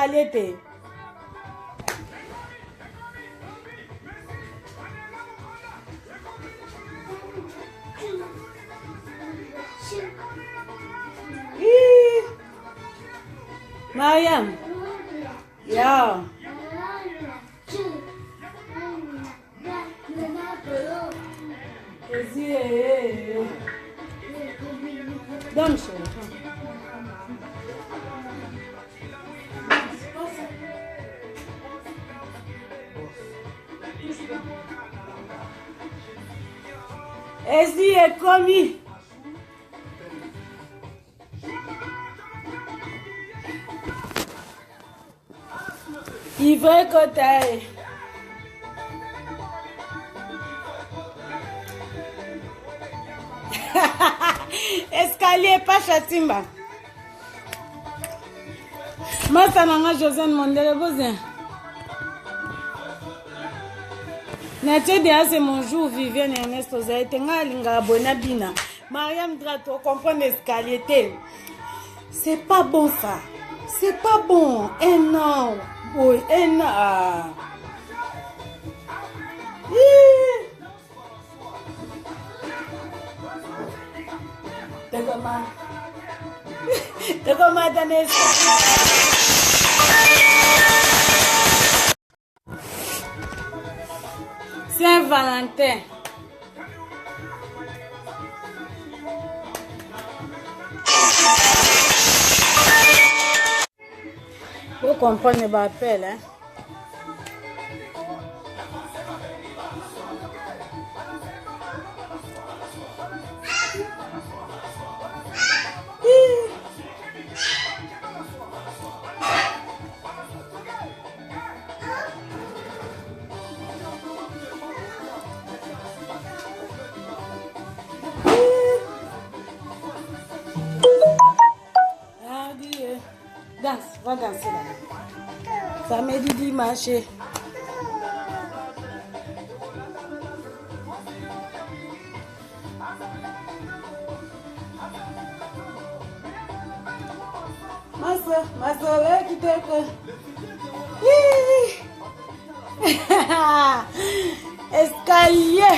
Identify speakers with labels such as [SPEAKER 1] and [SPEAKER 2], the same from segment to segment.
[SPEAKER 1] Allez. Mariam. Yeah. Donne ça. Ezi est commis. Il veut que t'ailles. Escalier, pas chatimba. Masa nanga Josiane Mondele Bozin. Natia c'est mon jour, Viviane Ernesto Zaitenga Linga Bonabina. Mariam Drato, comprendre l'escalier. C'est pas bon ça. C'est pas bon. Non. Oui, non. T'es comment? T'es comment, Danès? Saint-Valentin. Vous comprenez ma appel, hein? Danse, va danser là. Samedi, dimanche. Ma soeur, qui te escalier,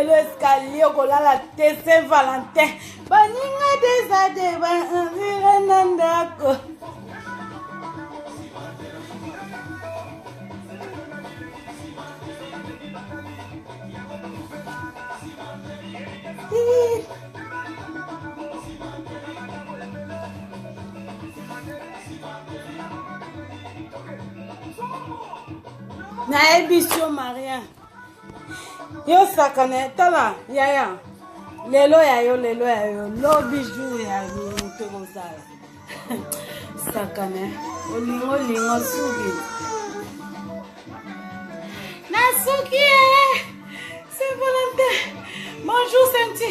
[SPEAKER 1] l'escalier, au la Saint-Valentin. Baninga desade ba nandako. Na ebisio Maria. Yo sakane tala yaya. Lelo ya yo, lo bijou ya yo, tokozala. Sakane, olingo sugi. Nasuki, c'est Valentin. Bonjour Senti,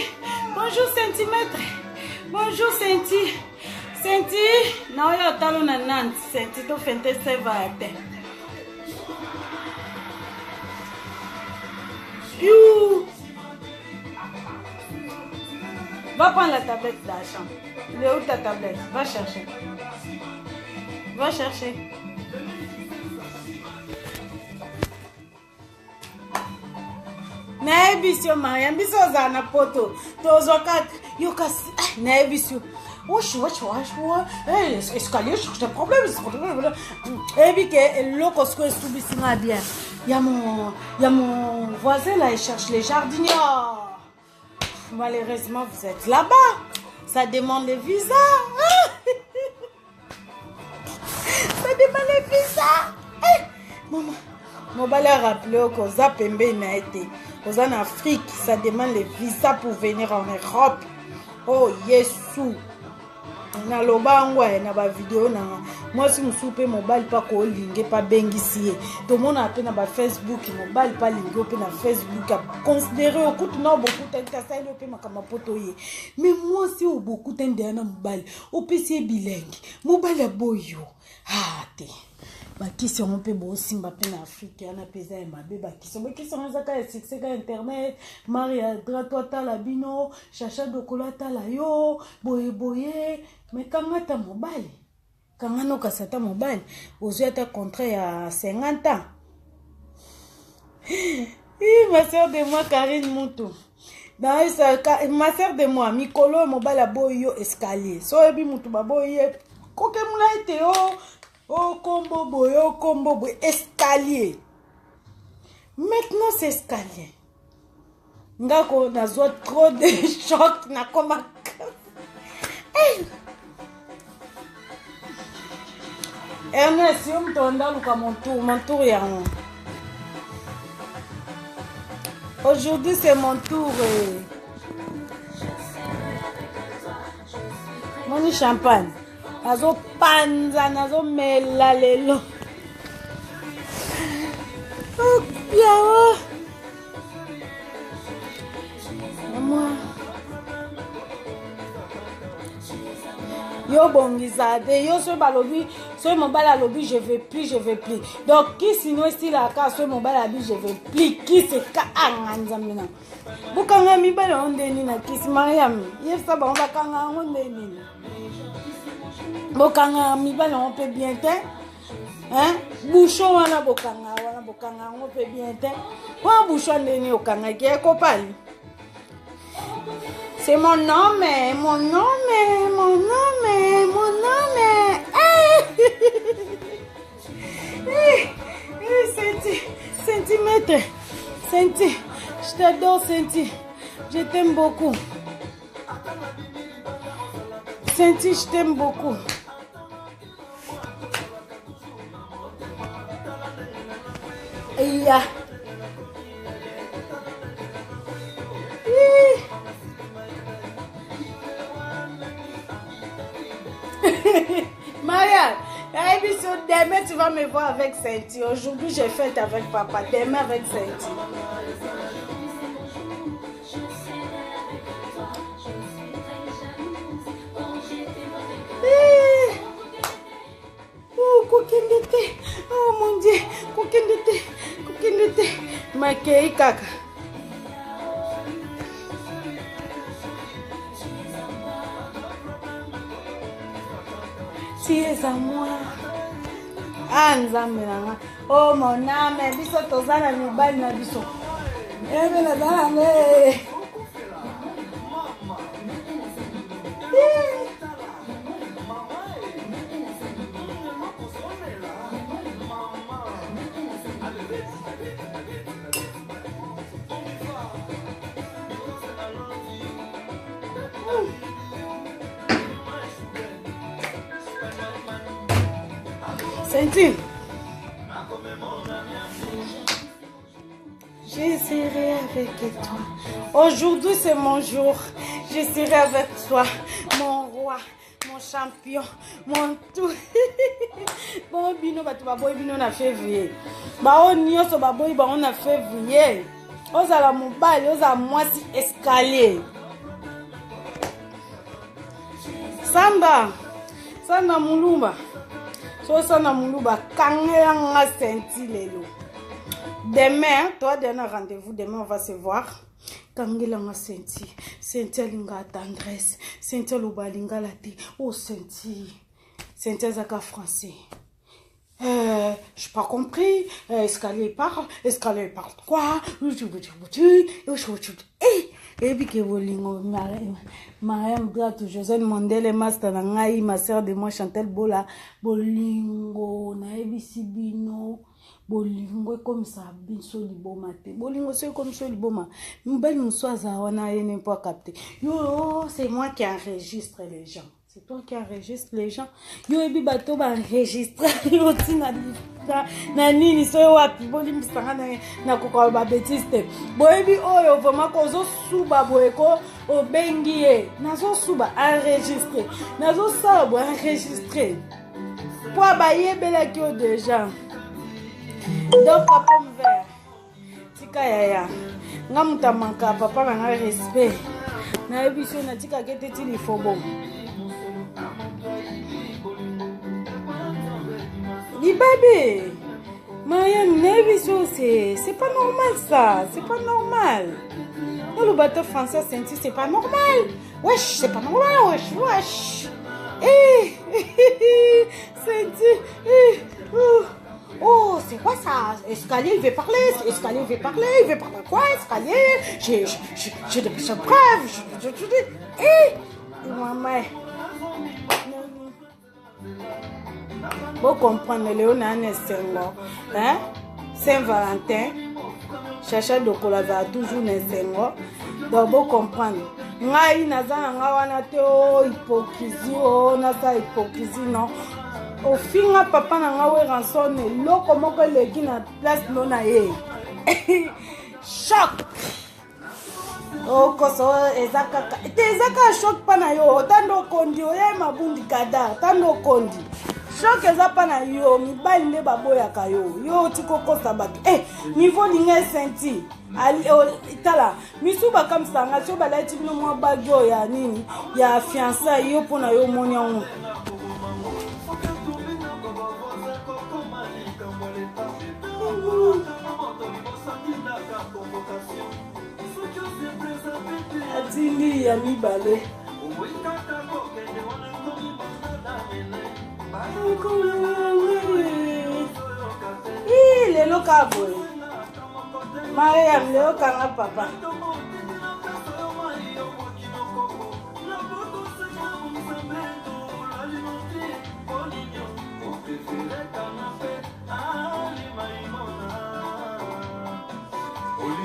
[SPEAKER 1] bonjour centimètre. Bonjour Senti. Senti, na yo talo na Nantes, Senti to fente Saint-Valentin. You. Va prendre la tablette de la chambre. Il est où ta tablette? Va chercher. Va chercher. Naebisio Mariam, biso zana poto. Tozokat, yokas, naebisio. Wesh. Escalier, je des problèmes. Et puis que l'eau qu'on se subit bien. Il y a mon voisin là, il cherche les jardiniers. Malheureusement, vous êtes là-bas. Ça demande les visas. Ça demande les visas. Maman, mon balai rappelé que ça pembe n'a été. Aux en Afrique, ça demande les visas pour venir en Europe. Oh, Yesu. Na lobangwa na ba vidéo na moi si musupe mobile pa ko linge pa bengisi to mona ape na ba Facebook mobile pa linge pe na Facebook a considérer au coup na beaucoup tenta ça le pe makama poto ye mais moi si au beaucoup tenda na mobile au PC bilingue mobile boyo te bakisi on peut bo simba pe na Afrique na pesa ya mabe bakisi on zaka ya succès ka internet Maria Drato tala bino chacha dokola tala yo boye mais quand ta mobile Quand on a un mobile, aux yeux de contrat à 50 ans. Ma soeur de moi, Karine Moutou. Ma soeur de moi, Mikolo, mobile à boyo escalier. So, ebi Moutou, baboye. Koke moula ete, combo boy, escalier. Maintenant, c'est escalier. Ngako, na zo trop de choc, na koma. Hey! Ernest, si on me tourne mon tour est en... Aujourd'hui, c'est mon tour. Mon champagne. Nazo panza, nazo melalelo. Oh, bien. Moi. Yo bongizade, yo so balobi, so mon bal à lobby, je vais plus. Donc qui sinon si la case so mon bal à lobby, je vais plus. Qui c'est ka anganzamina. Bukanga mi bala ondeni na kisi Mariam. Yefsa ba on va kanga ondeni. Bukanga mi bala on peut bien te. Hein? Bouchon wana bokanga on peut bien te. Wa bouchon ndeni okanga ki ekopali. C'est mon nom. Centimètre. Centi, je t'adore, Centi. Je t'aime beaucoup. Centi, je t'aime beaucoup. Et ya. Maria, demain tu vas me voir avec Centi. Aujourd'hui j'ai fête avec papa. Demain avec Centi. Oh, coquine de thé. Oh mon Dieu, coquine de thé. Makei kaka. Tu es à moi. Nzambe nanga. Oh mon âme, biso tozana mibali na biso. Ebe na bange. Centi, je serai avec toi. Aujourd'hui c'est mon jour. Je serai avec toi, mon roi, mon champion, mon tout. Bon bino batu baboy bino na février. Ba on nyoso baboy ba on na février. Oza la mobile, oza mwasi escalier. Sanda mulumba. So sana muluba kangela Centi lelo. Demain, toi donne rendez-vous, demain on va se voir. Kangela Centi. Centi linga tendresse. Centi lobalinga la ti. Oh Centi. Centi zaka français. J'ai pas compris. Escalier parle quoi? Et puis que bolingo Mariam Blatou, Josène Mondele, Master Nangai, ma soeur de moi Chantal Bola, bolingo na ebisi bino, bolingo comme ça binso liboma te. Bolingo c'est comme ça liboma. Mbel muswaza wana yene pas capter. Yo, c'est moi qui enregistre les gens. C'est toi qui enregistre les gens. Yo ebi bato ba enregistre yo tina na nini so wapi boli msanga na koka ba bêtise. Bo ebi oyo vraiment kozo suba boeko obengi e. Nazo suba enregistrer. Nazo sala bo enregistrer. Pour ba yebela ki o déjà. Donc papa m'vert. Tika yaya. Ngamuta manka papa na respect. Na ebi so na tika kete ti li fobo. Bébé, Mariam, c'est pas normal ça, c'est pas normal. Dans le bateau français, c'est pas normal. Wesh, c'est pas normal, wesh. Oh, c'est quoi ça? Escalier, il veut parler. Escalier, il veut parler. Il veut parler quoi? Escalier? J'ai des preuves. Maman. Vous comprenez, Léonane et Sengo. Hein? Saint-Valentin. Chacha de Kolava toujours ne Sengo. Donc, vous comprenez. Ngai nazana ngawana te o hypocrisie o nasa hypocrisie non. Au finga papa na ngawe rançonne loko moko leki na place nona ye. Choc. Oh koso ezaka te ezaka choc pana yo tando kondi o ye mabundi kada tando kondi. Choc eza pana yo mibali nde baboyaka yo tikoko sabato. Niveau linga senti. Ali tala misuba comme ça ngacho balati bino mwa bagyo ya nini ya fiançailles yo pona yo monya on. Atili ya mibale. Lelo kaboy. Maria leo kanga papa.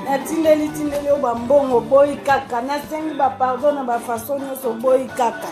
[SPEAKER 1] Natindeli tindeli o bambongo boy kaka na sengi ba pardon na ba façon nyonso boy kaka.